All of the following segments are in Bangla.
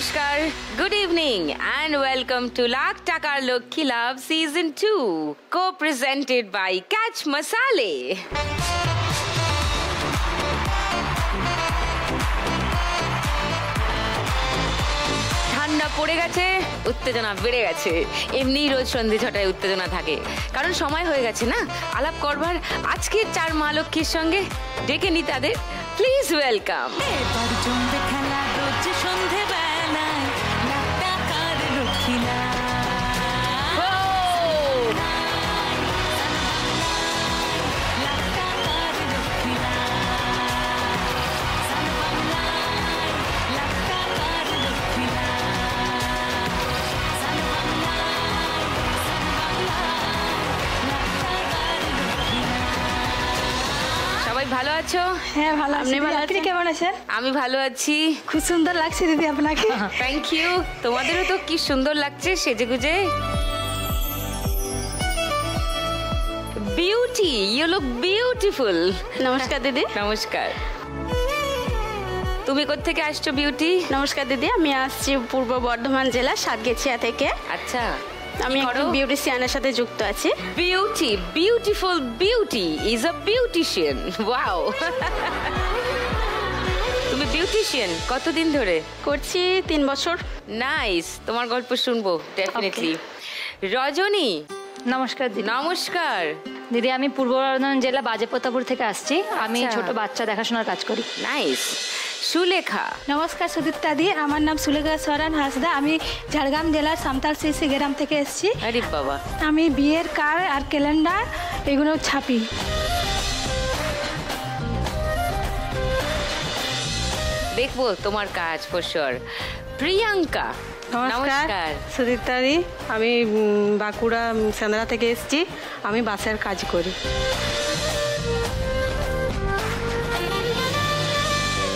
নমস্কার, good evening and welcome to lakh টাকার Lakshmi Labh season 2 co-presented by Catch Masale. ঠান্ডা পড়ে গেছে, উত্তেজনা বেড়ে গেছে। এমনি রোজ সন্ধে ছটায় উত্তেজনা থাকে, কারণ সময় হয়ে গেছে না আলাপ করবার আজকের চার মা লক্ষ্মীর সঙ্গে। ডেকে নি তাদের, প্লিজ ওয়েলকাম। ভালো আছো? হ্যাঁ ভালো আছি। আপনি কেমন আছেন? আমি ভালো আছি। খুব সুন্দর লাগছে দিদি আপনাকে। Thank you. তোমাদেরও তো কি সুন্দর লাগছে সেজেগুজে। Beauty, you look beautiful. নমস্কার দিদি। নমস্কার। তুমি কোথা থেকে আসছো বিউটি? নমস্কার দিদি, আমি আসছি পূর্ব বর্ধমান জেলা সাতগেছিয়া থেকে। আচ্ছা, আমি একজন বিউটিশিয়ানের সাথে যুক্ত আছি। Beauty, beautiful beauty is a beautician. Wow. তুমি বিউটিশিয়ান কতদিন ধরে করছি? 3 বছর। নাইস, তোমার গল্প শুনবো ডেফিনেটলি। রজনী। নমস্কার দিদি। নমস্কার দিদি, আমি পূর্ব বর্ধমান জেলা বাজেপ্রতাপপুর থেকে আসছি। আমি ছোট বাচ্চা দেখাশোনার কাজ করি। নাইস। সুলেখা। নমস্কার সুদীপ্তা দি, আমার নাম সুলেখা সরেন হাসদা। আমি ঝাড়গ্রাম জেলার সামতাল সিসি গ্রাম থেকে এসেছি। আরে বাবা। আমি বিয়ের কার্ড আর ক্যালেন্ডার এগুলো ছাপি। দেখবো তোমার কাজ ফর শিওর। প্রিয়াঙ্কা। নমস্কার সুদীপ্তা দি, আমি বাঁকুড়া সেন্দ্রা থেকে এসেছি। আমি বাসের কাজ করি।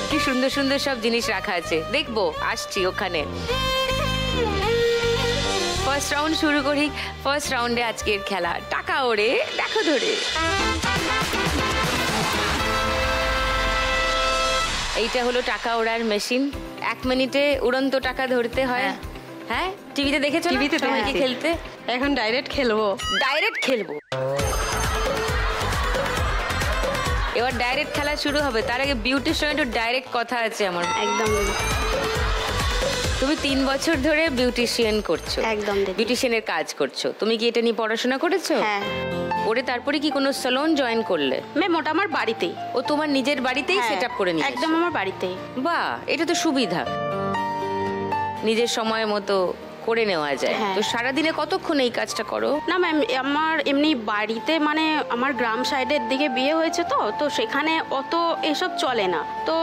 কি সুন্দর সুন্দর সব জিনিস রাখা আছে, দেখবো, আসছি ওখানে। ফার্স্ট রাউন্ড শুরু করি। ফার্স্ট রাউন্ডে আজকের খেলা টাকা ওড়ে দেখো ধরে। এইটা হলো টাকা ওড়ার মেশিন। 1 মিনিটে উড়ন্ত টাকা ধরতে হয়। হ্যাঁ, টিভিতে দেখেছো? টিভিতে দেখি খেলতে। এখন ডাইরেক্ট খেলবো। ডাইরেক্ট খেলবো। এবার ডাইরেক্ট খেলা শুরু হবে, তার আগে বিউটির সঙ্গে একটু ডাইরেক্ট কথা আছে আমার। একদম। তুমি 3 বছর ধরে বিউটিশিয়ান করছো। একদম। বিউটিশিয়ানের কাজ করছো। তুমি কি এটা নিয়ে পড়াশোনা করেছো? হ্যাঁ। ওরে তারপরে কি কোনো সালন জয়েন করলে? ওটা আমার বাড়িতেই। ও তোমার নিজের বাড়িতেই সেট আপ করে নিয়েছো? একদম আমার বাড়িতেই। বাহ, এটা তো সুবিধা, নিজের সময় মতো করে নেওয়া যায়। তো সারাদিনে কতক্ষণ এই কাজটা করো? না ম্যাম, আমার এমনি বাড়িতে মানে আমার গ্রাম সাইডের দিকে বিয়ে হয়েছে, তো সেখানে অত এসব চলে না। তো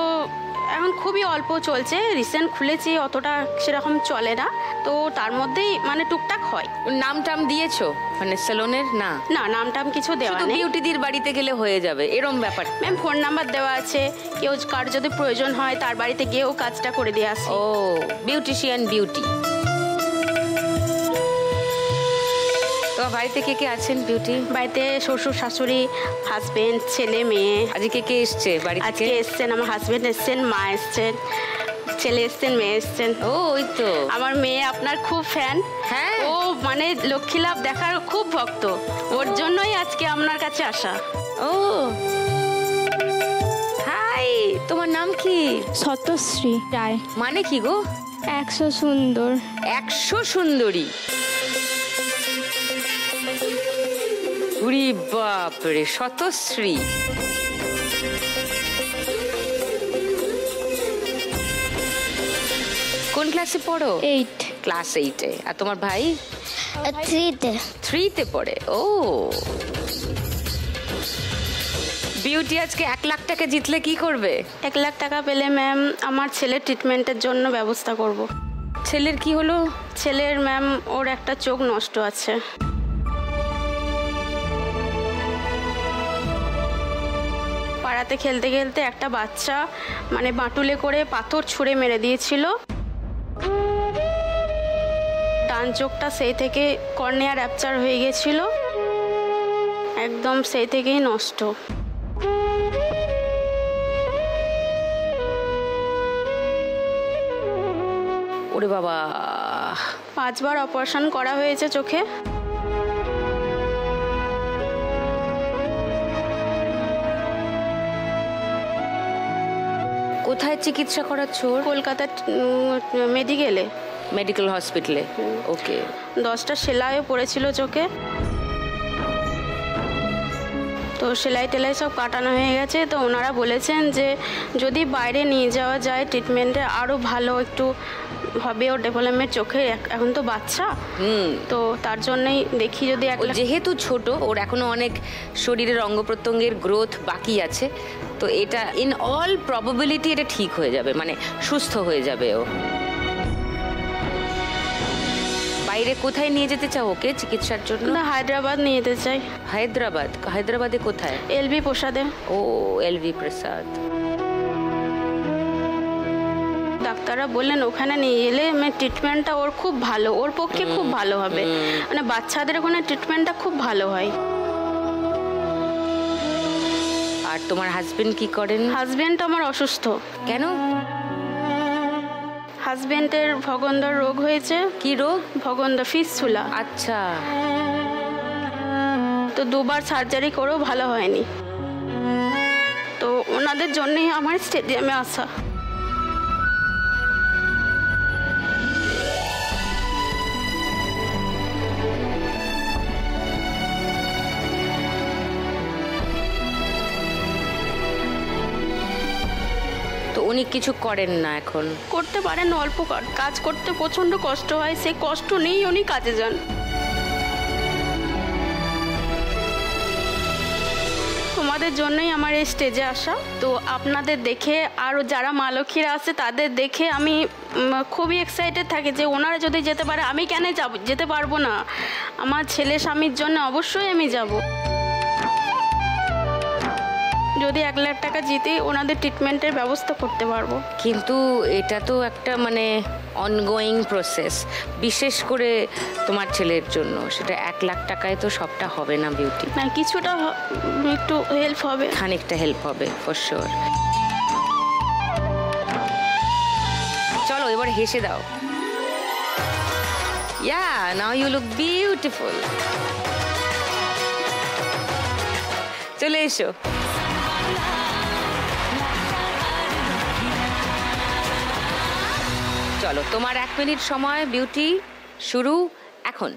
এখন খুবই অল্প চলছে, রিসেন্ট খুলেছি, অতটা সেরকম চলে না। তো তার মধ্যেই মানে টুকটাক হয়। নাম টাম দিয়েছো মানে সেলুনের? না না, নাম টাম কিছু দেওয়া নেই। বিউটিদের বাড়িতে গেলে হয়ে যাবে এরম ব্যাপার? ম্যাম ফোন নাম্বার দেওয়া আছে, কেউ কার যদি প্রয়োজন হয় তার বাড়িতে গিয়েও কাজটা করে দিয়ে আসি। ও, বিউটিশিয়ান বিউটি। তোমার বাড়িতে কে কে আছেন বিউটি? বাড়িতে শ্বশুর শাশুড়ি, হাজবেন্ড, ছেলে মেয়ে। আজকে কে এসছে বাড়ি থেকে? আজকে এসছেন আমার হাজবেন্ড, এসছেন মা, এসছেন ছেলে, এসছেন মেয়ে, এসছেন। ও, ওই তো আমার মেয়ে আপনার খুব ফ্যান। হ্যাঁ, ও মানে লক্ষ্মী লাভ দেখার খুব ভক্ত, ওর জন্যই আজকে আপনার কাছে আসা। ও হাই, তোমার নাম কি? সতশ্রী রায়। মানে কি গো? 100 সুন্দর। 100 সুন্দরী? উরি বাপরে, শতশ্রী। কোন ক্লাসে পড়ো? 8 ক্লাস 8-এ। আর তোমার ভাই? 3-তে। 3-তে পড়ে। ও, বিউটি আজকে 1 লাখ টাকা জিতলে কি করবে? 1 লাখ টাকা পেলে ম্যাম আমার ছেলের ট্রিটমেন্টের জন্য ব্যবস্থা করব। ছেলের কি হলো? ছেলের ম্যাম ওর একটা চোখ নষ্ট আছে। পাড়াতে খেলতে খেলতে একটা বাচ্চা মানে বাটুলে করে পাথর ছুঁড়ে মেরে দিয়েছিল। ডান চোখটা সেই থেকে কর্নিয়া র্যাপচার হয়ে গেছিল, একদম সেই থেকেই নষ্ট। ওরে বাবা, 5 বার অপারেশন করা হয়েছে চোখে। কোথায় চিকিৎসা করাচ্ছ? কলকাতার মেডিকেলে, মেডিকেল হসপিটালে। ওকে। 10টা সেলাইও পড়েছিল চোখে, তো সেলাই টেলাই সব কাটানো হয়ে গেছে। তো ওনারা বলেছেন যে যদি বাইরে নিয়ে যাওয়া যায় ট্রিটমেন্টে আরও ভালো একটু হবে ওর ডেভেলপমেন্ট চোখে, এখন তো বাচ্চা, তো তার জন্যই দেখি যদি যেহেতু ছোট, ওর এখনো অনেক শরীরের অঙ্গ প্রত্যঙ্গের গ্রোথ বাকি আছে, তো এটা ইন অল প্রবাবিলিটি এটা ঠিক হয়ে যাবে, মানে সুস্থ হয়ে যাবে ও। বাইরে কোথায় নিয়ে যেতে চাও ওকে চিকিৎসার জন্য? না, হায়দ্রাবাদ নিয়ে যেতে চাই। হায়দ্রাবাদ? হায়দ্রাবাদে কোথায়? এলবি প্রসাদে। ও, এলবি প্রসাদ। ডাক্তাররা বললেন ওখানে নিয়ে এলে ট্রিটমেন্টটা ওর খুব ভালো, ওর পক্ষে খুব ভালো হবে, মানে বাচ্চাদের ওখানে ট্রিটমেন্টটা খুব ভালো হয়। আর তোমার হাজবেন্ড কি করেন? হাজবেন্ড আমার অসুস্থ। কেন? হাজবেন্ডের ভগন্দর রোগ হয়েছে। কি রোগ? ভগন্দর, ফিস্টুলা। আচ্ছা। তো 2বার সার্জারি করেও ভালো হয়নি, তো ওনাদের জন্যই আমার স্টেডিয়ামে আসা। তো উনি কিছু করেন না এখন? করতে পারেন অল্প, কাজ করতে প্রচণ্ড কষ্ট হয়, সেই কষ্ট নেই উনি কাজে যান। তোমাদের জন্যই আমার এই স্টেজে আসা। তো আপনাদের দেখে আরও যারা মা লক্ষ্মীরা আছে তাদের দেখে আমি খুবই এক্সাইটেড থাকি যে ওনারা যদি যেতে পারে আমি কেন যেতে পারবো না। আমার ছেলে স্বামীর জন্য অবশ্যই আমি যাব। যদি 1 লাখ টাকা জিতে ওনাদের ট্রিটমেন্টের ব্যবস্থা করতে পারবো। কিন্তু এটা তো একটা মানে অনগোয়িং প্রসেস, বিশেষ করে তোমার ছেলের জন্য। সেটা 1 লাখ টাকায় তো সবটা হবে না বিউটি। না, কিছুটা একটু হেল্প হবে, খানিকটা হেল্প হবে ফর শিওর। চলো এবার হেসে দাও। ইয়া, নাও ইউ লুক বিউটিফুল। চলে এসো। চলো, তোমার 1 মিনিট সময় বিউটি, শুরু এখন।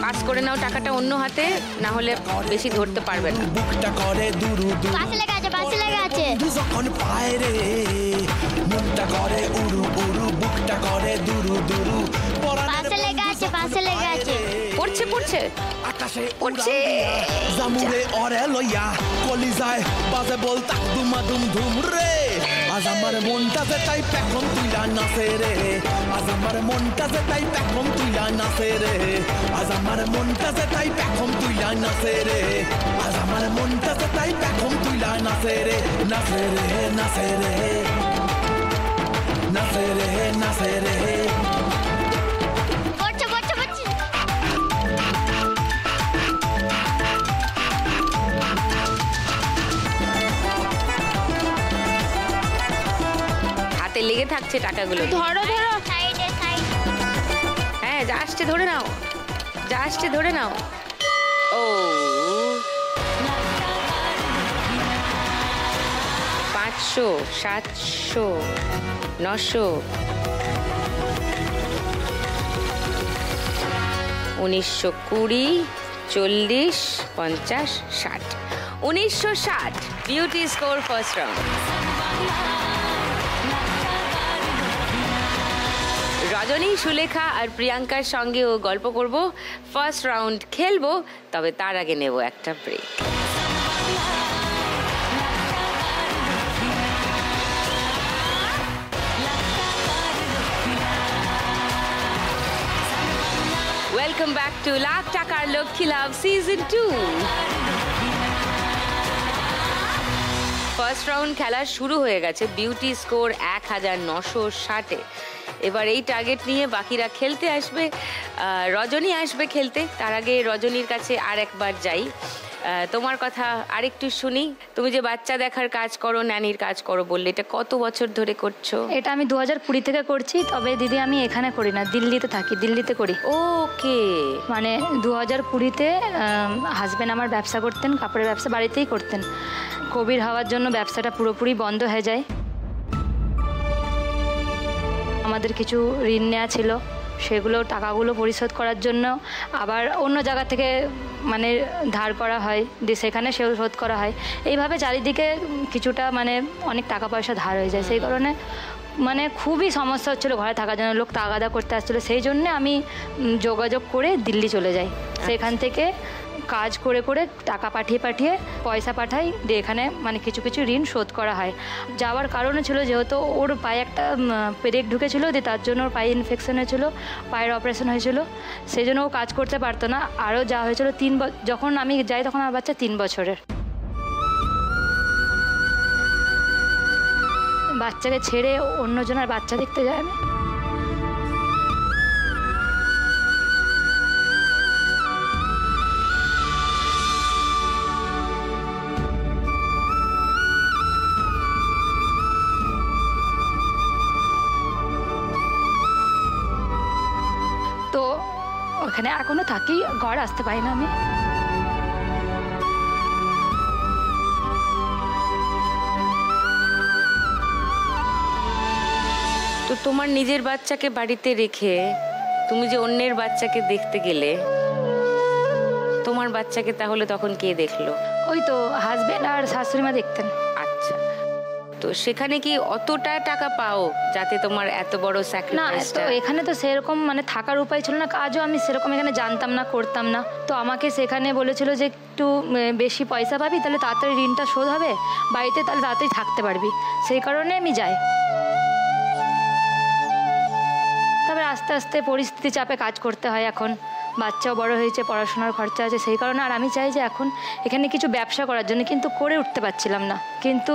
পাস করে নাও টাকাটা অন্য হাতে, না হলে বেশি ধরতে পারবে না। পাশে লেগে আছে, পাশে লেগে আছে। যখন পায় রে মনটা করে উড়ু উড়ু, বুকটা করে দুরু দুরু। পাশে লেগে আছে, পাশে লেগে আছে। পড়ছে পড়ছে আকাশে পড়ছে। জামুরে অরে লইয়া কলিজায় বাজে বল তাক দুমা দুম ধুম রে। আজ আমার মনটা যে তাই পেখম তুইলা নাচে রে। আজ আমার মনটা যে তাই পেখম তুইলা নাচে রে। আজ আমার মনটা যে তাই পেখম তুইলা নাচে রে। আজ আমার মনটা যে তাই পেখম তুইলা নাচে রে। নাচে রে, নাচে রে, নাচে রে, নাচে রে। পড়ছে, পড়ছে, পড়ছে। হাতে লেগে থাকছে টাকাগুলো। ধরো ধরো, সাইডে সাইড। হ্যাঁ, যা আসছে ধরে নাও, যা আসছে ধরে নাও। ও, 500, 700, 900, 1920, 40, 50, 60। 1960 বিউটি স্কোর ফার্স্ট রাউন্ড। রজনী, সুলেখা আর প্রিয়াঙ্কার সঙ্গেও গল্প করব, ফার্স্ট রাউন্ড খেলবো, তবে তার আগে নেব একটা break. Welcome back to lakh টাকার Lakshmi Labh season 2। First round খেলা শুরু হয়ে গেছে। বিউটি স্কোর 1960-এ। এবার এই টার্গেট নিয়ে বাকিরা খেলতে আসবে। রজনী আসবে খেলতে, তার আগে রজনীর কাছে আর একবার যাই। তোমার কথা আরেকটু শুনি। তুমি যে বাচ্চা দেখার কাজ করো, ন্যানির কাজ করো বললে, এটা কত বছর ধরে করছো? এটা আমি 2020 থেকে করছি। তবে দিদি আমি এখানে করি না, দিল্লিতে থাকি, দিল্লিতে করি। ওকে। মানে 2020-তে হাজব্যান্ড আমার ব্যবসা করতেন, কাপড়ের ব্যবসা বাড়িতেই করতেন। কোভিড হওয়ার জন্য ব্যবসাটা পুরোপুরি বন্ধ হয়ে যায়। আমাদের কিছু ঋণ নেওয়া ছিল, সেগুলো টাকাগুলো পরিশোধ করার জন্য আবার অন্য জায়গা থেকে মানে ধার করা হয়, দিয়ে সেখানে সেও শোধ করা হয়। এইভাবে চারিদিকে কিছুটা মানে অনেক টাকা পয়সা ধার হয়ে যায়। সেই কারণে মানে খুবই সমস্যা হচ্ছিলো ঘরে থাকার জন্য, লোক তাগাদা করতে আসছিলো। সেই জন্যে আমি যোগাযোগ করে দিল্লি চলে যাই। সেখান থেকে কাজ করে করে টাকা পাঠিয়ে পাঠিয়ে পয়সা পাঠাই, দিয়ে এখানে মানে কিছু কিছু ঋণ শোধ করা হয়। যাওয়ার কারণে ছিল যেহেতু ওর পায়ে একটা পেরেক ঢুকেছিল, দিয়ে তার জন্য ওর পায়ে ইনফেকশন হয়েছিল, পায়ের অপারেশন হয়েছিল। সেই জন্য ও কাজ করতে পারতো না। আরও যা হয়েছিল যখন আমি যাই তখন আমার বাচ্চা 3 বছরের। বাচ্চাকে ছেড়ে অন্যজনের বাচ্চা দেখতে যায় আমি। তো ওখানে এখনো থাকি, ঘর আসতে পারি না আমি। তো তোমার নিজের বাচ্চাকে বাড়িতে রেখে তুমি যে অন্যের বাচ্চাকে দেখতে গেলে, তোমার বাচ্চাকে তাহলে তখন কে দেখলো? ওই তো হাজবেন্ড আর শাশুড়ি মা দেখতেন। আচ্ছা, তো সেখানে কি অতটা টাকা পাও যাতে তোমার এত বড় না, স্যাক্রিফাইসটা? তো এখানে তো সেরকম মানে থাকার উপায় ছিল না, কাজও আমি সেরকম এখানে জানতাম না, করতাম না। তো আমাকে সেখানে বলেছিল যে একটু বেশি পয়সা পাবি, তাহলে তাড়াতাড়ি ঋণটা শোধ হবে বাড়িতে, তাহলে তাড়াতাড়ি থাকতে পারবি। সেই কারণে আমি যাই। তবে আস্তে আস্তে পরিস্থিতি চাপে কাজ করতে হয়। এখন বাচ্চাও বড় হয়েছে, পড়াশোনার খরচা আছে, সেই কারণে আর আমি চাই যে এখন এখানে কিছু ব্যবসা করার জন্য, কিন্তু করে উঠতে পারছিলাম না। কিন্তু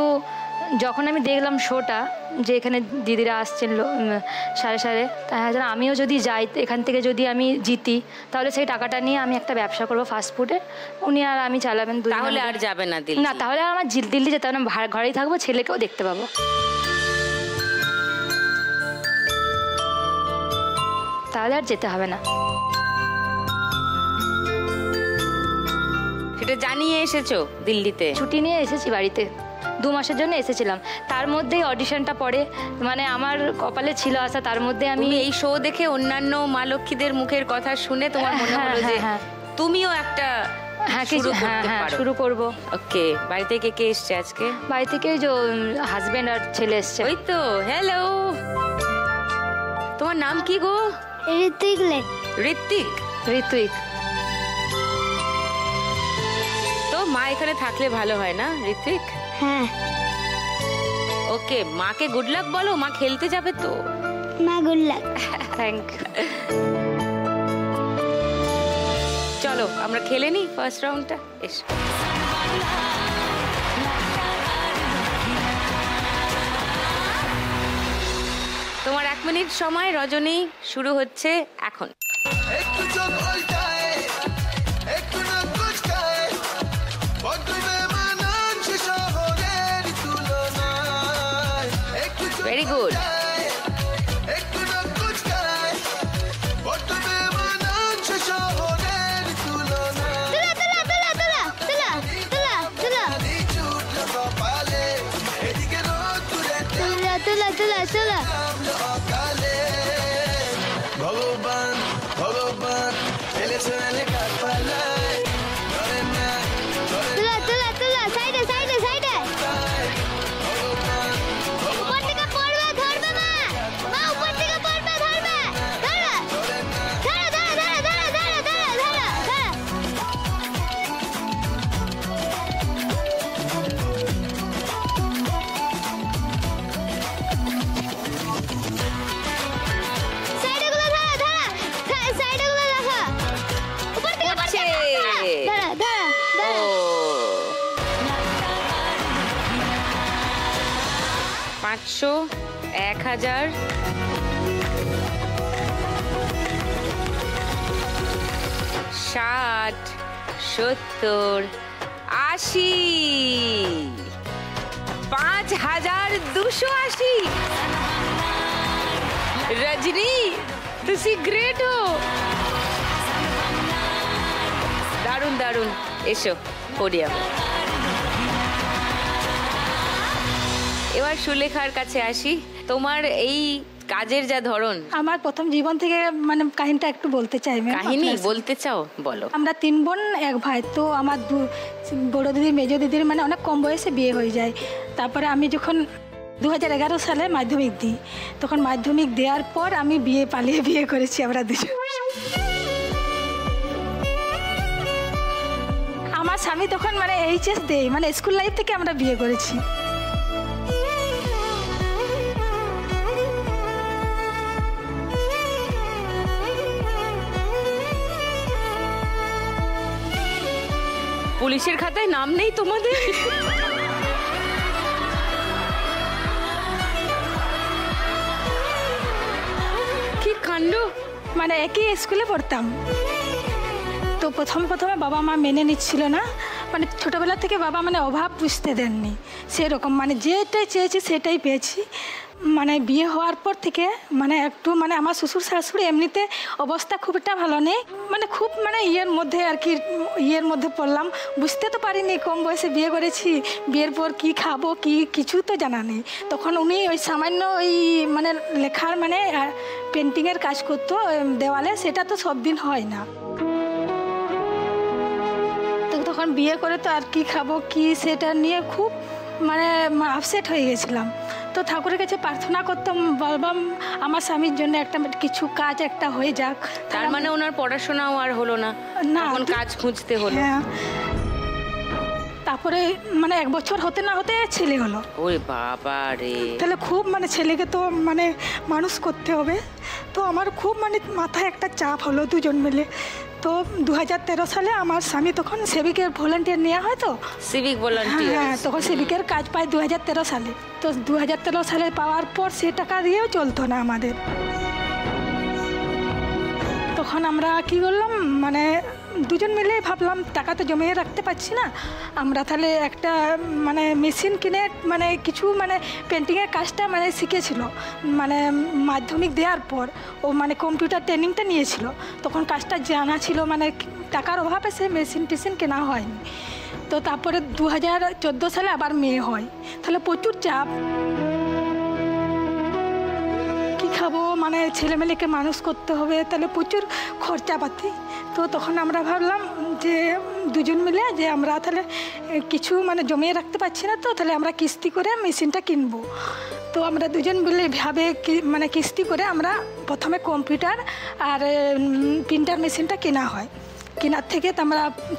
যখন আমি দেখলাম শোটা, যে এখানে দিদিরা আসছেন সাড়ে সাড়ে, তাই আমিও যদি যাই এখান থেকে, যদি আমি জিতি, তাহলে সেই টাকাটা নিয়ে আমি একটা ব্যবসা করবো ফাস্টফুডে, উনি আর আমি চালাবেন। তাহলে আর যাবে না দিল্লি? না, তাহলে আর আমার দিল্লি যেতে হবে না, ঘরেই থাকবো, ছেলেকেও দেখতে পাবো। তাহলে আর যেতে হবে না। সেটা জানিয়ে এসেছো দিল্লিতে? ছুটি নিয়ে এসেছি বাড়িতে, 2 মাসের জন্য এসেছিলাম। তার মধ্যেই অডিশনটা পড়ে, মানে আমার কপালে ছিল আসা। তার মধ্যে আমি এই শো দেখে অন্যান্য মা লক্ষ্মীদের মুখের কথা শুনে তোমার মনে হলো যে তুমিও একটা শুরু করব। ওকে, বাড়ি থেকে কে এসছে আজকে? বাড়ি থেকে যে হাজবেন্ড আর ছেলে এসছে। ওই তো, হ্যালো, তোমার নাম কি গো? ঋত্বিক। ঋত্বিক? ঋত্বিক। তো মা এখানে থাকলে ভালো হয় না ঋত্বিক? হ্যাঁ। ওকে, মাকে গুড লাক বলো, মা খেলতে যাবে তো। মা গুড লাক। Thank you. চলো আমরা খেলে নিই ফার্স্ট রাউন্ডটা। এসো। তোমার 1 মিনিট সময় রজনী, শুরু হচ্ছে এখন। Very good. ভগবান ভগবান পাঁচশো, 1000, 60, 70, 5280 रजनी तुसी ग्रेट हो দারুণ দারুণ এসো পোডিয়াম এবার সুলেখার কাছে আসি তোমার এই কাজের যা ধরন আমার প্রথম জীবন থেকে মানে কাহিনীটা একটু বলতে চাই ম্যাম কাহিনী বলতে চাও বলো আমরা 3 বোন 1 ভাই তো আমার বড় দিদি মেজ দিদির মানে অনেক কম বয়সে বিয়ে হয়ে যায় তারপরে আমি যখন 2011 সালে মাধ্যমিক দিই তখন মাধ্যমিক দেওয়ার পর আমি পালিয়ে বিয়ে করেছি আমরা দুজন আমার স্বামী তখন মানে এইচএস দেয় মানে স্কুল লাইফ থেকে আমরা বিয়ে করেছি পুলিশের খাতায় নাম নেই তোমাদের কি কাণ্ড মানে একই স্কুলে পড়তাম তো প্রথমে বাবা মা মেনে নিচ্ছিল না মানে ছোটোবেলা থেকে বাবা মানে অভাব বুঝতে দেননি সেরকম মানে যেটাই চেয়েছি সেটাই পেয়েছি মানে বিয়ে হওয়ার পর থেকে মানে একটু মানে আমার শ্বশুর শাশুড়ি এমনিতে অবস্থা খুব একটা ভালো নেই মানে খুব মানে ইয়ের মধ্যে আর কি ইয়ের মধ্যে পড়লাম বুঝতে তো পারিনি কম বয়সে বিয়ে করেছি বিয়ের পর কি খাবো কি কিছু তো জানা নেই তখন উনি ওই সামান্য ওই মানে লেখার মানে পেন্টিংয়ের কাজ করতো দেওয়ালে সেটা তো সব দিন হয় না তো তখন বিয়ে করে তো আর কি খাবো কি সেটা নিয়ে খুব মানে আপসেট হয়ে গেছিলাম তো ঠাকুরের কাছে প্রার্থনা করতাম বলবাম আমার স্বামীর জন্য একটা কিছু কাজ একটা হয়ে যাক তার মানে ওনার পড়াশোনাও আর হলো না তখন কাজ খুঁজতে হলো হ্যাঁ তারপরে মানে 1 বছর হতে না হতে ছেলে হলো ওরে বাবা রে তাহলে খুব মানে ছেলেকে তো মানে মানুষ করতে হবে তো আমার খুব মানে মাথায় একটা চাপ হলো দুজন মিলে তো 2013 সালে আমার স্বামী তখন সিভিকের ভলান্টিয়ার নেওয়া হয় তো সিভিক ভলান্টিয়ার হ্যাঁ তখন সিভিকের কাজ পাই 2013 সালে তো 2013 সালে পাওয়ার পর সে টাকা দিয়েও চলতো না আমাদের তখন আমরা কি করলাম মানে দুজন মিলে ভাবলাম টাকা তো জমিয়ে রাখতে পারছি না আমরা তাহলে একটা মানে মেশিন কিনে মানে কিছু মানে পেন্টিংয়ের কাজটা মানে শিখেছিল মানে মাধ্যমিক দেওয়ার পর ও মানে কম্পিউটার ট্রেনিংটা নিয়েছিল তখন কাজটা জানা ছিল মানে টাকার অভাবে সে মেশিন কেনা হয়নি তো তারপরে 2014 সালে আবার মেয়ে হয় তাহলে প্রচুর চাপ কি খাবো মানে ছেলেমেয়েকে মানুষ করতে হবে তাহলে প্রচুর খরচাপাতি তো তখন আমরা ভাবলাম যে দুজন মিলে যে আমরা তাহলে কিছু মানে জমিয়ে রাখতে পারছি না তো তাহলে আমরা কিস্তি করে মেশিনটা কিনবো তো আমরা দুজন মিলে ভাবে মানে কিস্তি করে আমরা প্রথমে কম্পিউটার আর প্রিন্টার মেশিনটা কেনা হয় কেনার থেকে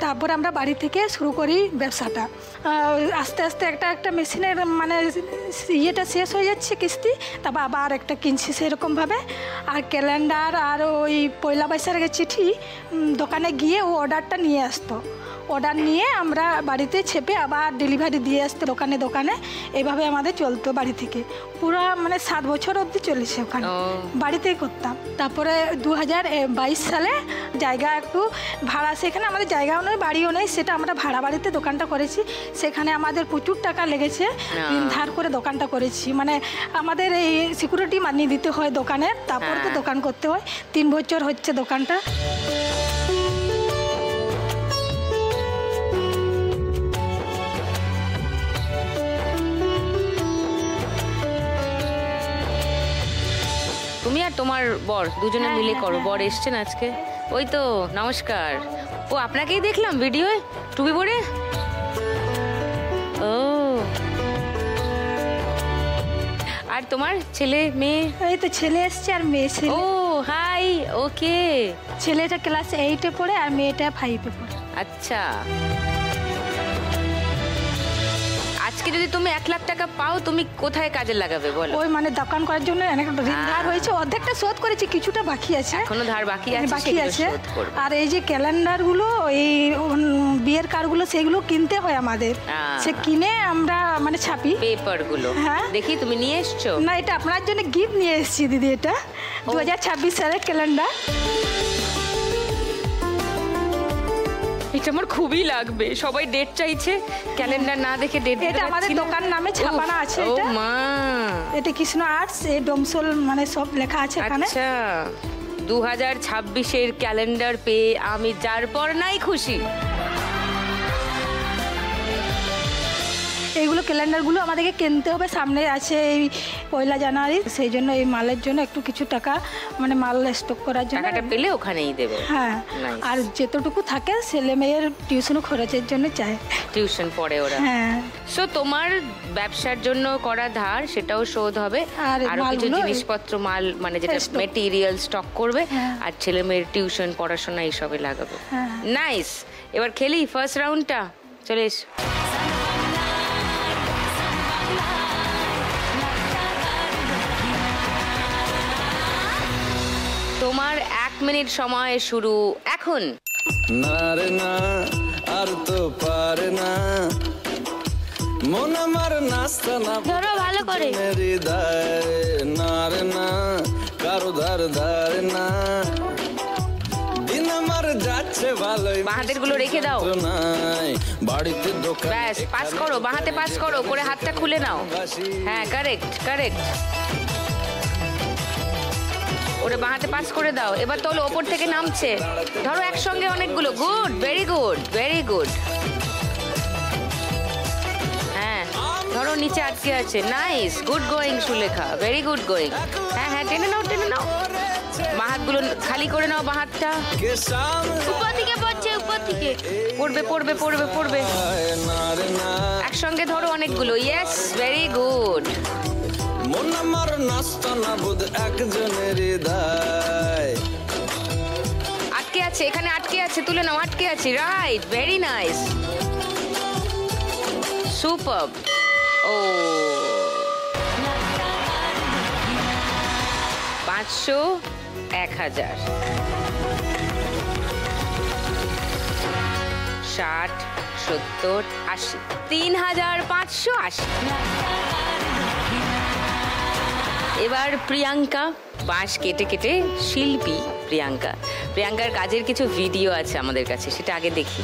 তারপর আমরা বাড়ি থেকে শুরু করি ব্যবসাটা আস্তে আস্তে একটা মেশিনের মানে ইয়েটা শেষ হয়ে যাচ্ছে কিস্তি তারপর আবার একটা কিনছি সেরকমভাবে আর ক্যালেন্ডার আর ওই পয়লা বৈশাখের চিঠি দোকানে গিয়ে ও অর্ডারটা নিয়ে আসতো অর্ডার নিয়ে আমরা বাড়িতে ছেপে আবার ডেলিভারি দিয়ে আসতো দোকানে এইভাবে আমাদের চলতো বাড়ি থেকে পুরো মানে 7 বছর অবধি চলেছে ওখানে বাড়িতেই করতাম তারপরে 2022 সালে জায়গা একটু ভাড়া সেখানে আমাদের জায়গাও নেই বাড়িও নেই সেটা আমরা ভাড়া বাড়িতে দোকানটা করেছি সেখানে আমাদের প্রচুর টাকা লেগেছে ধার করে দোকানটা করেছি মানে আমাদের এই সিকিউরিটি মানি দিতে হয় দোকানে তারপরে তো দোকান করতে হয় 3 বছর হচ্ছে দোকানটা তুমি আর তোমার বর দুজনে মিলে করো বর এসছেন আজকে ওই তো নমস্কার ও আপনাকেই দেখলাম ভিডিওয়ে টুপি পরে ও আর তোমার ছেলে মেয়ে এই তো ছেলে এসছে আর মেয়ে ছেলে ও হাই ওকে ছেলেটা ক্লাস 8-এ পড়ে আর মেয়েটা 5-এ পড়ে আচ্ছা আজকে যদি তুমি 1 লাখ টাকা পাও তুমি কোথায় কাজে লাগাবে বলো ওই মানে দোকান করার জন্য অনেক ঋণ ধার হয়েছে অর্ধেকটা শোধ করেছি কিছুটা বাকি আছে এখনো ধার বাকি আছে আর এই যে ক্যালেন্ডারগুলো এই বিয়ের কার্ডগুলো সেগুলো কিনতে হয় আমাদের সে কিনে আমরা মানে ছাপি পেপারগুলো দেখি তুমি নিয়ে এসছো না এটা আপনার জন্য গিফট নিয়ে এসেছি দিদি এটা 2026 সালের ক্যালেন্ডার এটা আমার খুবই লাগবে, সবাই ডেট চাইছে, ক্যালেন্ডার না দেখে ডেট এটা আমাদের দোকান নামে ছাপানো আছে ও এটা। মা, এটা কৃষ্ণ আর্টস, এই ডোমসল মানে সব লেখা আছে এখানে। আচ্ছা 2026-এর ক্যালেন্ডার পেয়ে আমি যার পর নাই খুশি। এইগুলো ক্যালেন্ডারগুলো আমাদেরকে কিনতে হবে, সামনে আছে এই 1 জানুয়ারি, সেই জন্য এই মালের জন্য একটু কিছু টাকা মানে মাল স্টক করার জন্য। টাকাটা পেলে ওখানেই দেবে। হ্যাঁ, Nice. আর যতটুকু থাকে ছেলে মেয়ের টিউশন খরচের জন্য চাই। টিউশন পড়ে ওরা। হ্যাঁ, সো তোমার ব্যবসার জন্য করা ধার সেটাও শোধ হবে, আর আরো কিছু মালগুলো জিনিসপত্র মাল মানে যেটা stock। মেটেরিয়াল স্টক করবে, হ্যাঁ। আর ছেলে মেয়ের টিউশন পড়াশোনা এইসবে লাগাবে। হ্যাঁ। নাইস। এবার খেলি ফার্স্ট রাউন্ডটা, চলে এস। তোমার 1 মিনিট সময় শুরু এখন। না রে না আর তো পারে না, মন আমার নাস্তা না ধরো ভালো করে। হৃদয় না রে না কারো ধার ধারে না, দিন আমার যাচ্ছে ভালোই, বাঁহাতের গুলো রেখে দাও। নাই বাড়িতে দোকান। ব্যাস, পাস করো, বাঁহাতে পাস করো, করে হাতটা খুলে নাও। হ্যাঁ, কারেক্ট কারেক্ট। ওরে বাঁহাতে পাস করে দাও। এবার তোলো, ওপর থেকে নামছে, ধরো একসঙ্গে অনেকগুলো। Good, very good, very good. হ্যাঁ, ধরো নিচে আটকে আছে। Nice, good going Sulekha, very good going. হ্যাঁ হ্যাঁ, টেনে নাও টেনে নাও। বাঁহাতগুলো খালি করে নাও, বাঁহাতটা কে সামনে উপর থেকে পড়ছে, উপর থেকে। পড়বে পড়বে পড়বে পড়বে। না রে না, একসঙ্গে ধরো অনেকগুলো। Yes, very good. মন আমার নাস্তা না বোধ একজনের হৃদয়। আটকে আছে, এখানে আটকে আছে, তুলে নাও। আটকে আছে, রাইট, ভেরি নাইস, সুপারব। ও 500, 1000, 60, 70, 80, 3580। এবার প্রিয়াঙ্কা, বাঁশ কেটে কেটে শিল্পী প্রিয়াঙ্কা। প্রিয়াঙ্কার কাজের কিছু ভিডিও আছে আমাদের কাছে, সেটা আগে দেখি।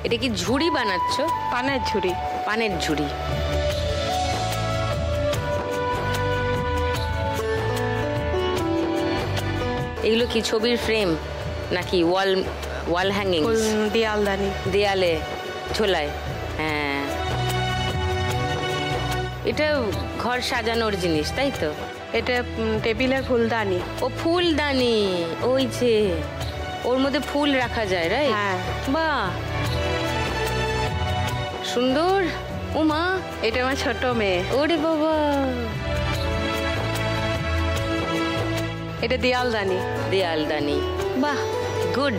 এটা কি ঝুড়ি বানাচ্ছ? পানের ঝুড়ি। পানের ঝুড়ি। এগুলো কি ছবির ফ্রেম নাকি ওয়াল ওয়াল হ্যাঙ্গিং? দেয়ালদানি। দেয়ালে ঝোলায়। হ্যাঁ, এটা ঘর সাজানোর জিনিস, তাই তো? এটা টেবিলের ফুলদানি। ও ফুলদানি, ওই যে ওর মধ্যে ফুল রাখা যায়, রাইট? হ্যাঁ। বাহ, সুন্দর। উমা, এটা আমার ছোট মেয়ে। ওরে বাবা, এটা দেয়ালদানি। দেয়ালদানি। বাহ, গুড।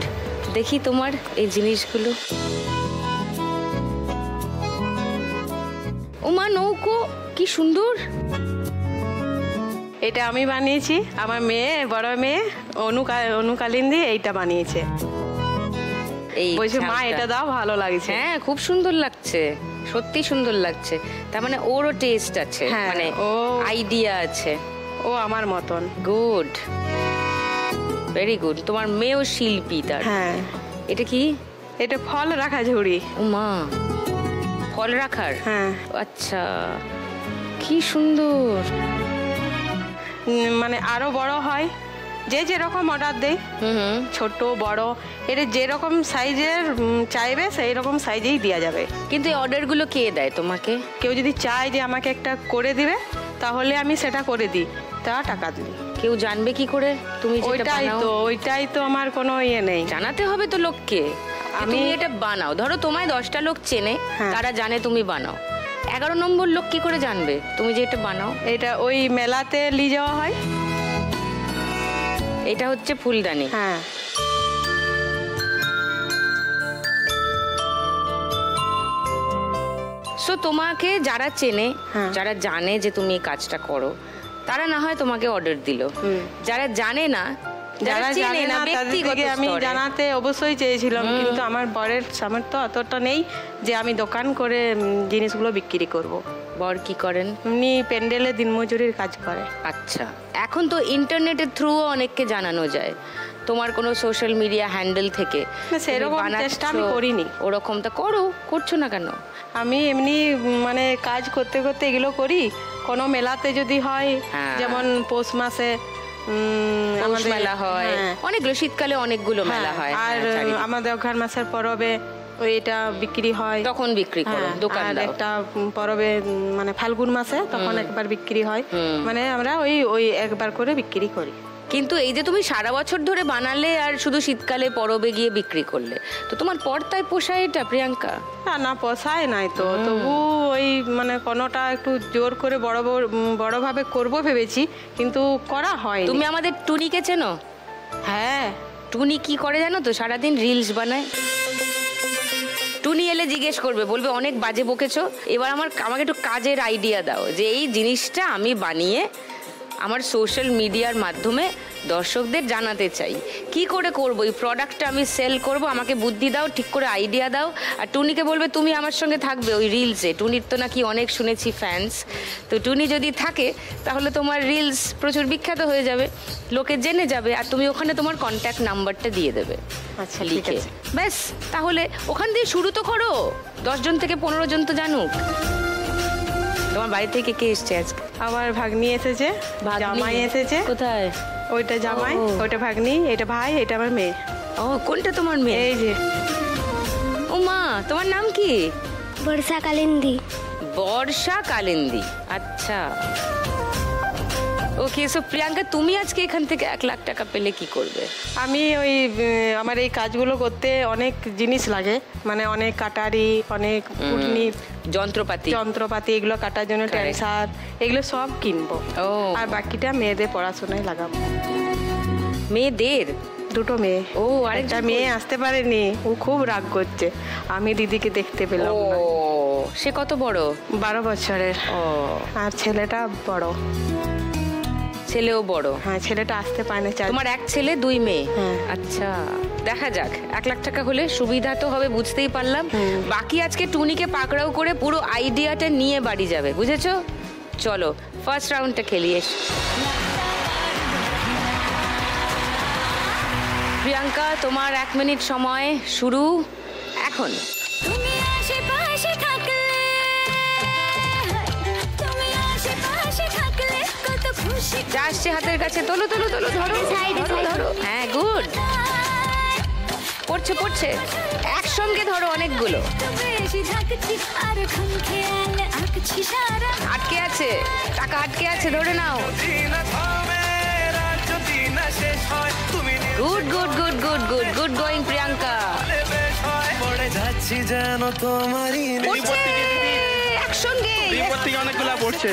দেখি তোমার এই জিনিসগুলো। উমা, নৌকো, কি সুন্দর। এটা আমি বানিয়েছি, আমার মেয়ে, বড় মেয়ে অনুকালিন্দি এইটা বানিয়েছে। এই বলছে মা ছাপটা। এটা দাও, ভালো লাগছে। হ্যাঁ, খুব সুন্দর লাগছে, সত্যি সুন্দর লাগছে। তার মানে ওরও টেস্ট আছে, হ্যাঁ, মানে ও আইডিয়া আছে। ও আমার মতন। Good, very good. তোমার মেয়েও শিল্পী তার। হ্যাঁ। এটা কি? এটা ফল রাখা ঝুড়ি। উমা, ফল রাখার? হ্যাঁ। আচ্ছা, কি সুন্দর। মানে আরো বড় হয়, যে যেরকম অর্ডার দেয়, হুম, ছোট বড়, এটা যেরকম সাইজের চাইবে সেই রকম সাইজেই দেওয়া যাবে। কিন্তু এই অর্ডারগুলো কে দেয় তোমাকে? কেউ যদি চায় যে আমাকে একটা করে দিবে, তাহলে আমি সেটা করে দিই, তা টাকা দিই। কেউ জানবে কি করে তুমি যেটা ওইটাই বানাও? তো, ওইটাই তো আমার কোনো ইয়ে নেই। জানাতে হবে তো লোককে। আমি এটা বানাও, ধরো তোমায় 10টা লোক চেনে, হ্যাঁ। তারা জানে তুমি বানাও। 11 নম্বর লোক কি করে জানবে তুমি যে এটা বানাও? এটা ওই মেলাতে নিয়ে যাওয়া হয়। এটা হচ্ছে ফুলদানি। হ্যাঁ। সো তোমাকে যারা চেনে, হ্যাঁ। যারা জানে যে তুমি এই কাজটা করো, তারা না হয় তোমাকে অর্ডার দিল। যারা জানে না, যারা জানে না তাদেরকে আমি জানাতে অবশ্যই চেয়েছিলাম, কিন্তু আমার বরের সামর্থ্য অতটা নেই যে আমি দোকান করে জিনিসগুলো বিক্রি করব। বর কি করেন? উনি প্যান্ডেলে দিনমজুরির কাজ করে। আচ্ছা, এখন তো ইন্টারনেটের থ্রু অনেককে জানানো যায়, তোমার কোনো সোশ্যাল মিডিয়া হ্যান্ডেল থেকে সেরকম চেষ্টা আমি করিনি। ওরকমটা করছো না কেন? আমি এমনি মানে কাজ করতে করতে এগুলো করি। কোনো মেলাতে যদি হয়, যেমন পৌষ মাসে মেলা হয়, অনেকগুলো শীতকালে অনেকগুলো মেলা হয়, আর আমাদের অঘ্রাণ মাসের পরবে ওইটা বিক্রি হয়, তখন বিক্রি করো দোকান। একটা পরবে মানে ফাল্গুন মাসে তখন একবার বিক্রি হয়, মানে আমরা ওই একবার করে বিক্রি করি। কিন্তু এই যে তুমি সারা বছর ধরে বানালে আর শুধু শীতকালে পরবে গিয়ে বিক্রি করলে, তো তোমার পর্দায় পোষায় এটা প্রিয়াঙ্কা? না পোষায় নাই তো, তবু ওই মানে কোনোটা একটু জোর করে বড়ভাবে করব ভেবেছি, কিন্তু করা হয়। তুমি আমাদের টুনিকে চেনো? হ্যাঁ। টুনি কি করে জানো তো? সারাদিন রিলস বানায়। টুনি এলে জিজ্ঞেস করবে, বলবে অনেক বাজে বকেছো, এবার আমাকে একটু কাজের আইডিয়া দাও, যে এই জিনিসটা আমি বানিয়ে আমার সোশ্যাল মিডিয়ার মাধ্যমে দর্শকদের জানাতে চাই, কি করে করবো এই প্রোডাক্টটা আমি সেল করব, আমাকে বুদ্ধি দাও, ঠিক করে আইডিয়া দাও। আর টুনিকে বলবে তুমি আমার সঙ্গে থাকবে ওই রিলসে। টুনির তো নাকি অনেক শুনেছি ফ্যান্স, তো টুনি যদি থাকে তাহলে তোমার রিলস প্রচুর বিখ্যাত হয়ে যাবে, লোকে জেনে যাবে, আর তুমি ওখানে তোমার কন্ট্যাক্ট নাম্বারটা দিয়ে দেবে। আচ্ছা, লিখে ব্যাস, তাহলে ওখান দিয়ে শুরু তো করো, 10 জন থেকে 15 জন তো জানুক। তোমার বাড়ি থেকে কে এসছে আজকে? আমার ভাগ্নি এসেছে, জামাই এসেছে। কোথায়? ওইটা জামাই, ওইটা ভাগ্নি, এটা ভাই, এটা আমার মেয়ে। ও, কোনটা তোমার মেয়ে? এই যে। ও মা, তোমার নাম কি? বর্ষা কালিন্দী। বর্ষা কালিন্দী, আচ্ছা। ওকে, সো প্রিয়াঙ্কা, তুমি আজকে এখান থেকে 1 লাখ টাকা পেলে কি করবে? আমি ওই আমার এই কাজগুলো করতে অনেক জিনিস লাগে, মানে অনেক কাটারি, অনেক যন্ত্রপাতি এগুলো কাটার জন্য, ট্যান্সার, এগুলো সব কিনবো। আর বাকিটা মেয়েদের পড়াশোনায় লাগাবো। মেয়েদের? 2টো মেয়ে। ও, আরেকটা মেয়ে আসতে পারেনি, ও খুব রাগ করছে, আমি দিদিকে দেখতে পেলাম না। সে কত বড়? 12 বছরের। ও, আর ছেলেটা বড়। ছেলেও বড়? হ্যাঁ, ছেলেটা আসতে পারে না। তোমার 1 ছেলে 2 মেয়ে? আচ্ছা, দেখা যাক, 1 লাখ টাকা হলে সুবিধা তো হবে, বুঝতেই পারলাম। বাকি আজকে টুনিকে পাকড়াও করে পুরো আইডিয়াটা নিয়ে বাড়ি যাবে, বুঝেছো? চলো ফার্স্ট রাউন্ডটা খেলি। এস প্রিয়াঙ্কা, তোমার 1 মিনিট সময় শুরু এখন। তুমি আশেপাশে থাকলে, তুমি আশেপাশে থাকলে কত খুশি। যা আসছে হাতের কাছে, তোলো, ধরো। হ্যাঁ, গুড। পড়ছে, একসঙ্গে ধরো অনেকগুলো। আটকে আছে, টাকা আটকে আছে, ধরে নাও। Good going Priyanka. একসঙ্গে অনেকগুলা পড়ছে।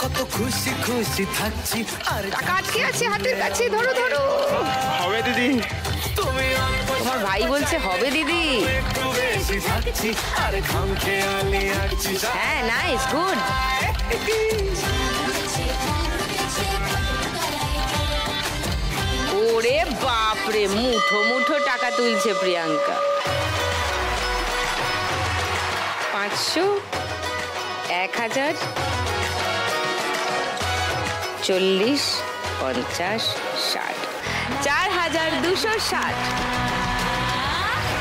কত খুশি খুশি থাকছি, আর টাকা আটকে আছে হাতের কাছে, ধরো। হবে দিদি। তোমার ভাই বলছে হবে দিদি। হ্যাঁ, নাইস, গুড। ওরে বাপরে, মুঠো টাকা তুলছে প্রিয়াঙ্কা। 500, 1000, 40, 50, 60, 4260।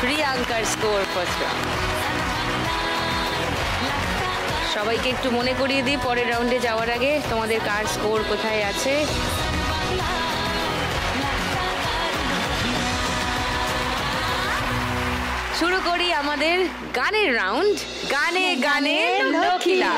প্রিয়াঙ্কার স্কোর ফার্স্ট রাউন্ড। সবাইকে একটু মনে করিয়ে দিই পরের রাউন্ডে যাওয়ার আগে তোমাদের কার স্কোর কোথায় আছে। শুরু করি আমাদের গানের রাউন্ড, গানে গানে লক্ষ্মীলা।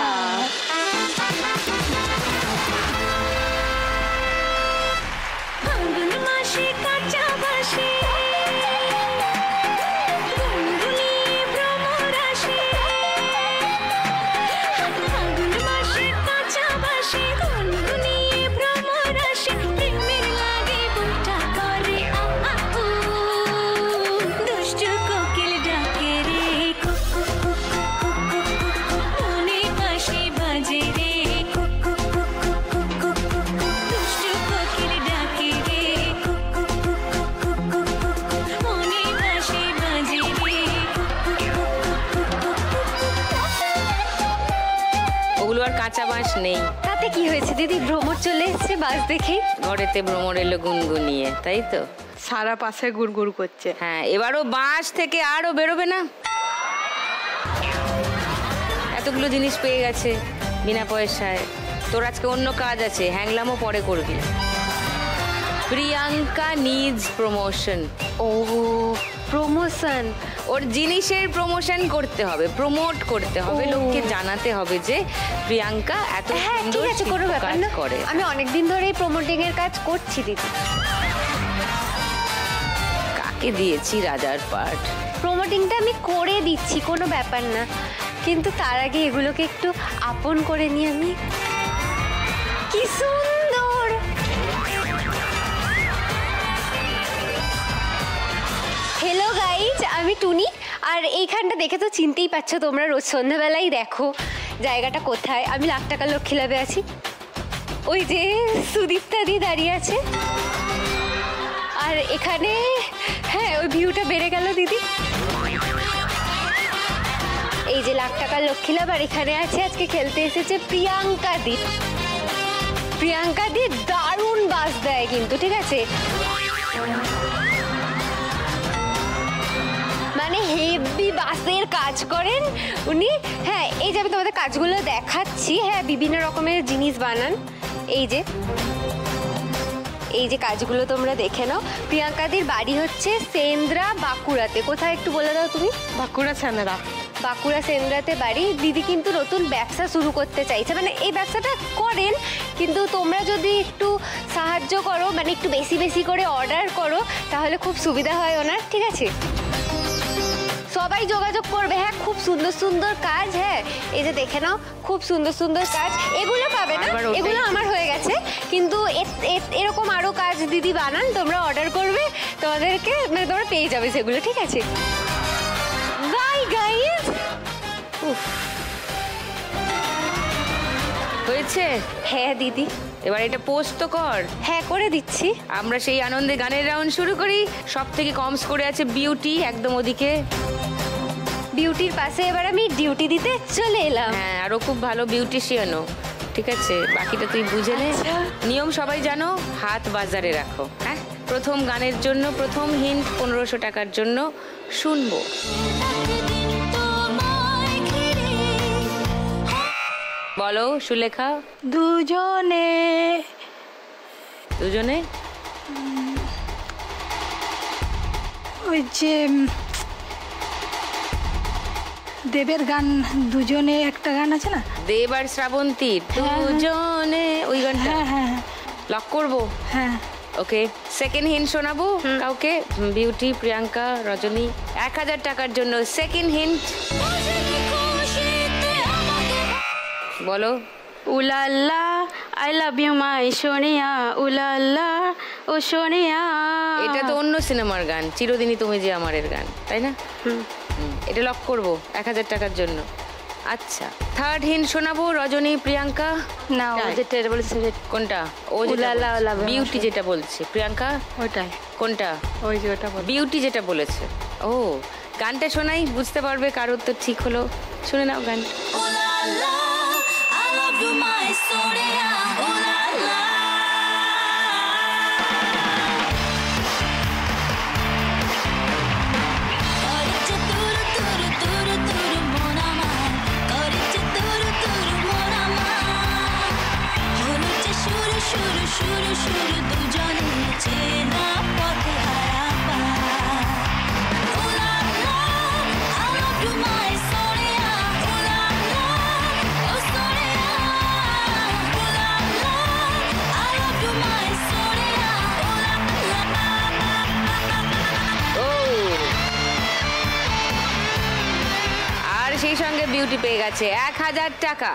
ওগুলো আর কাঁচা বাঁশ নেই। তাতে কি হয়েছে দিদি, ভ্রমর চলে এসছে বাস দেখে। ঘরেতে ভ্রমর এলো গুনগুনিয়ে, তাই তো? সারা পাশে গুড়গুড় করছে। হ্যাঁ, এবারও বাঁশ থেকে আরো বেরোবে না। এতগুলো জিনিস পেয়ে গেছে বিনা পয়সায়। তোর আজকে অন্য কাজ আছে, হ্যাংলামও পরে করবি। Priyanka needs promotion. ও প্রমোশন, ওর জিনিসের প্রমোশন করতে হবে, প্রমোট করতে হবে, লোককে জানাতে হবে যে প্রিয়াঙ্কা এত হ্যাঁ ঠিক আছে, কোনো ব্যাপার না, করে। আমি অনেকদিন ধরেই প্রমোটিং এর কাজ করছি দিদি। কাকে দিয়েছি রাজার পাঠ? প্রমোটিংটা আমি করে দিচ্ছি, কোনো ব্যাপার না, কিন্তু তার আগে এগুলোকে একটু আপন করে নিই আমি। কি সুন্দর! হ্যালো গাইজ, আমি টুনি। আর এইখানটা দেখে তো চিনতেই পারছো তোমরা, রোজ সন্ধ্যাবেলাই দেখো জায়গাটা কোথায়। আমি লাখ টাকা লক্ষ্মী লাভে আছি। ওই যে সুদীপ্তাদি দাঁড়িয়ে আছে, আর এখানে হ্যাঁ ওই ভিউটা বেড়ে গেল দিদি। এই যে লাখ টাকার লক্ষ্মী লাভ, আর এখানে আছে আজকে খেলতে এসেছে প্রিয়াঙ্কা দি। প্রিয়াঙ্কা দি দারুণ বাস দেয় কিন্তু, ঠিক আছে, মানে হেভি বাসের কাজ করেন উনি। হ্যাঁ এই যে আমি তোমাদের কাজগুলো দেখাচ্ছি, হ্যাঁ বিভিন্ন রকমের জিনিস বানান। এই যে কাজগুলো তোমরা দেখে নাও। প্রিয়াঙ্কাদির বাড়ি হচ্ছে সেন্দ্রা, বাঁকুড়াতে। কোথায় একটু বলে দাও তুমি? বাঁকুড়া সেন্দ্রা। বাঁকুড়া সেন্দ্রাতে বাড়ি। দিদি কিন্তু নতুন ব্যবসা শুরু করতে চাইছে, মানে এই ব্যবসাটা করেন, কিন্তু তোমরা যদি একটু সাহায্য করো, মানে একটু বেশি বেশি করে অর্ডার করো, তাহলে খুব সুবিধা হয় ওনার, ঠিক আছে? সবাই যোগাযোগ করবে। হ্যাঁ খুব সুন্দর সুন্দর কাজ, হ্যাঁ এই যে দেখে নাও খুব সুন্দর সুন্দর কাজ। এগুলো পাবে না, এগুলো আমার হয়ে গেছে, কিন্তু এরকম আরো কাজ দিদি বানান, তোমরা অর্ডার করবে, তোমাদেরকে মানে তোমরা পেয়ে যাবে সেগুলো, ঠিক আছে? Bye guys. হয়েছে? হ্যাঁ দিদি। এবার এটা পোস্ট তো কর। হ্যাঁ করে দিচ্ছি। আমরা সেই আনন্দে গানের রাউন্ড শুরু করি। সব থেকে কম স্কোরে আছে বিউটি, একদম ওদিকে। বিউটির পাশে এবার আমি ডিউটি দিতে চলে এলাম। হ্যাঁ, আরো খুব ভালো বিউটিশিয়ানও, ঠিক আছে? বাকিটা তুই বুঝে নে। নিয়ম সবাই জানো, হাত বাজারে রাখো। হ্যাঁ, প্রথম গানের জন্য প্রথম হিন্ট 1500 টাকার জন্য শুনবো। বলো সুলেখা। দুজনে। দুজনে ওই যে দেবের গান, দুজনে একটা গান আছে না, দেব আর শ্রাবন্তী, দুজনে, ওই গানটা। হ্যাঁ হ্যাঁ লক করবো। হ্যাঁ ওকে, সেকেন্ড হিন্ট শোনাবো কাউকে। বিউটি, প্রিয়াঙ্কা, রজনী। 1000 টাকার জন্য সেকেন্ড হিন্ট। বলো। Ooh la la I love you my Sonia, ooh la la oh Sonia. এটা তো অন্য সিনেমার গান, চিরদিনই তুমি যে আমারের গান, তাই না? এটা লক করবো 1000 টাকার জন্য। আচ্ছা, থার্ড হিন্ট শোনাবো। রজনী, প্রিয়াঙ্কা। না ও যেটা বলছে কোনটা? ও বিউটি যেটা বলছে, প্রিয়াঙ্কা ওইটাই। কোনটা? ওই যে ওটা বিউটি যেটা বলেছে। ও, গানটা শোনাই, বুঝতে পারবে কার উত্তর ঠিক হলো। শুনে নাও গান। সেই সঙ্গে বিউটি পেয়ে গেছে 1000 টাকা।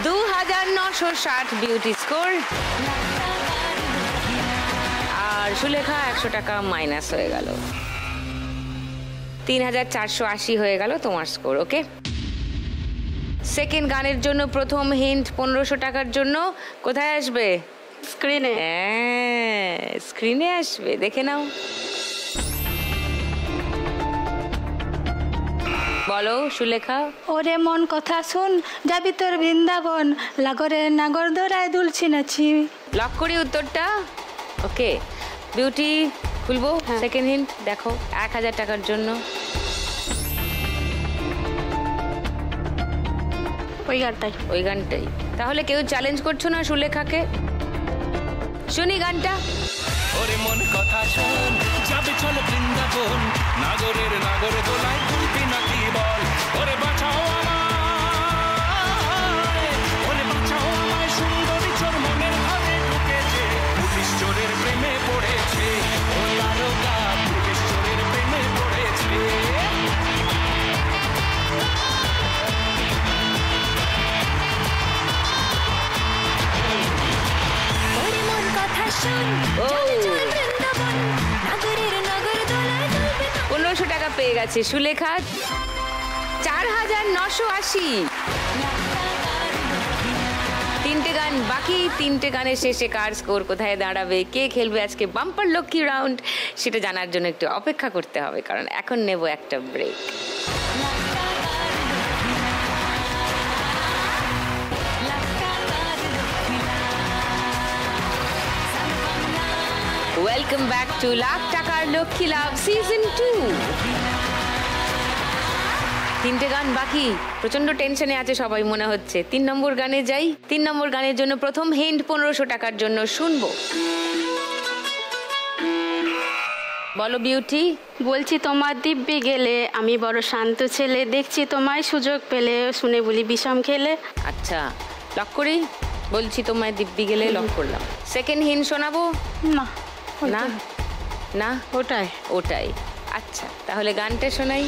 2960 বিউটি স্কোর, আর সুলেখা 100 টাকা মাইনাস হয়ে গেল। 3480 হয়ে গেল তোমার স্কোর। ওকে, সেকেন্ড গানের জন্য প্রথম হিন্ট 1500 টাকার জন্য কোথায় আসবে? স্ক্রিনে। হ্যাঁ, স্ক্রিনে আসবে, দেখে নাও। বলো সুলেখা। ওরে মন কথা শুন, যাবি তোর বৃন্দাবন, লাগরে নাগর দোরায় দুলছি নাচি। লক করি উত্তরটা। ওকে বিউটি, খুলবো সেকেন্ড হিন্ট, দেখো 1000 টাকার জন্য। ওই গানটাই। তাহলে কেউ চ্যালেঞ্জ করছো না সুলেখাকে? শুনি গানটা। ওরে মন কথা শোন, যাবে চল বৃন্দাবন, নাগরের নাগর দোলায় দুলবি নাকি বল। ওরে বাঁচাও আমায়, ওরে বাঁচাও আমায়, সুন্দরী চোর মনের ঘরে ঢুকেছে, পুলিশ চোরের প্রেমে পড়েছে। ও লারোগা, পুলিশ চোরের প্রেমে পড়েছে। ওরে মন কথা শোন, চল চল বৃন্দাবন, নাগরের নাগর দোলায় দুলবে। 1500 টাকা পেয়ে গেছে সুলেখা। 4980। 3টে গান বাকি। 3টে গানের শেষে কার স্কোর কোথায় দাঁড়াবে, কে খেলবে আজকে বাম্পার লক্ষ্মী রাউন্ড, সেটা জানার জন্য একটু অপেক্ষা করতে হবে, কারণ এখন নেব একটা break. Welcome back to lakh টাকার লক্ষ্মী লাভ সিজন 2। 3টে গান বাকি, প্রচন্ড টেনশনে আছে সবাই মনে হচ্ছে। 3 নম্বর গানে যাই। 3 নম্বর গানের জন্য প্রথম হিন্ট 1500 টাকার জন্য শুনবো। বলো বিউটি। বলছি তোমার দিব্যি গেলে, আমি বড় শান্ত ছেলে, দেখছি তোমায় সুযোগ পেলে, শুনে বলি বিষম খেলে। আচ্ছা লক করি। বলছি তোমায় দিব্যি গেলে লক করলাম। সেকেন্ড হিন্ট শোনাবো? না না না, ওটাই। আচ্ছা তাহলে গানটা শোনাই।